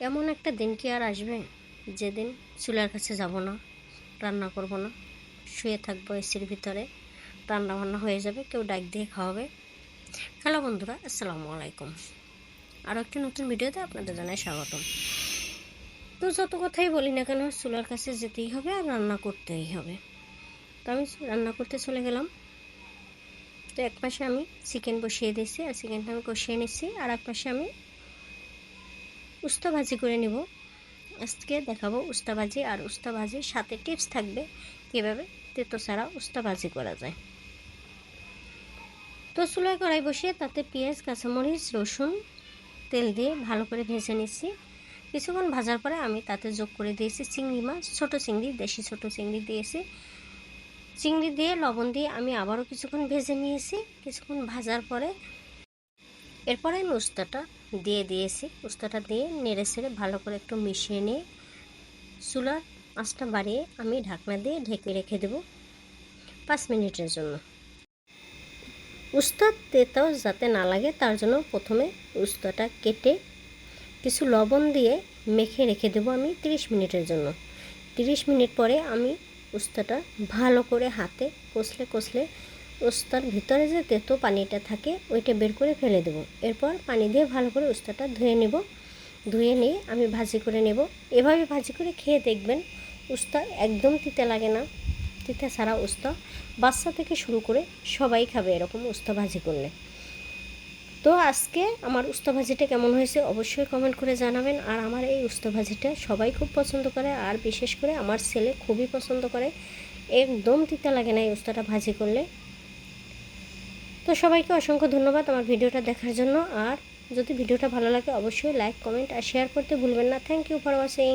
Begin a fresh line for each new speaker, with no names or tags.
এমন একটা দিন কি আর আসবে যেদিন চুলার কাছে যাব না, রান্না করব না, শুয়ে থাকবো এসির ভিতরে, রান্না বান্না হয়ে যাবে, কেউ ডাক দিয়ে খাওয়াবে। হ্যালো বন্ধুরা, আসসালামু আলাইকুম। আরও একটি নতুন ভিডিওতে আপনাদের জানাই স্বাগতম। তো যত কথাই বলি না কেন, চুলার কাছে যেতেই হবে আর রান্না করতেই হবে। তো আমি রান্না করতে চলে গেলাম। তো এক পাশে আমি চিকেন বসিয়ে দিয়েছি আর চিকেনটা আমি কষিয়ে নিচ্ছি, আর এক পাশে আমি উস্তা ভাজি করে নিব। আজকে দেখাবো উস্তা ভাজি, আর উস্তা ভাজির সাথে টিপস থাকবে কীভাবে তেতো ছাড়া উস্তা ভাজি করা যায়। তো চুলায় কড়াই বসিয়ে তাতে পেঁয়াজ, কাঁচামরিচ, রসুন, তেল দিয়ে ভালো করে ভেজে নিচ্ছি। কিছুক্ষণ ভাজার পরে আমি তাতে যোগ করে দিয়েছি চিংড়ি মাছ, ছোটো চিংড়ি, দেশি ছোটো চিংড়ি দিয়েছি। চিংড়ি দিয়ে লবণ দিয়ে আমি আবারও কিছুক্ষণ ভেজে নিয়েছি। কিছুক্ষণ ভাজার পরে এরপরে আমি উস্তাটা দিয়ে দিয়েছি। উস্তাটা দিয়ে নেড়ে ছেড়ে ভালো করে একটু মিশিয়ে নিয়ে চুলার আঁচটা বাড়িয়ে আমি ঢাকনা দিয়ে ঢেকে রেখে দেব 5 মিনিটের জন্য। উস্তা তেতাও যাতে না লাগে তার জন্য প্রথমে উস্তাটা কেটে কিছু লবণ দিয়ে মেখে রেখে দেবো আমি 30 মিনিটের জন্য। 30 মিনিট পরে আমি উস্তাটা ভালো করে হাতে কষলে কষলে উস্তার ভিতরে যে তেতো পানিটা থাকে ওইটা বের করে ফেলে দেবো। এরপর পানি দিয়ে ভালো করে উস্তাটা ধুয়ে নেব। ধুয়ে নিয়ে আমি ভাজি করে নেব। এভাবে ভাজি করে খেয়ে দেখবেন, উস্তা একদম তিতা লাগে না। তিতা ছাড়া উস্তা, বাচ্চা থেকে শুরু করে সবাই খাবে এরকম উস্তা ভাজি করলে। তো আজকে আমার উস্তা ভাজিটা কেমন হয়েছে অবশ্যই কমেন্ট করে জানাবেন। আর আমার এই উস্তা ভাজিটা সবাই খুব পছন্দ করে, আর বিশেষ করে আমার ছেলে খুবই পছন্দ করে। একদম তিতা লাগে না এই উস্তাটা ভাজি করলে। তো সবাইকে অসংখ্য ধন্যবাদ আমার ভিডিওটা দেখার জন্য। আর যদি ভিডিওটা ভালো লাগে অবশ্যই লাইক, কমেন্ট আর শেয়ার করতে ভুলবেন না। Thank you for watching.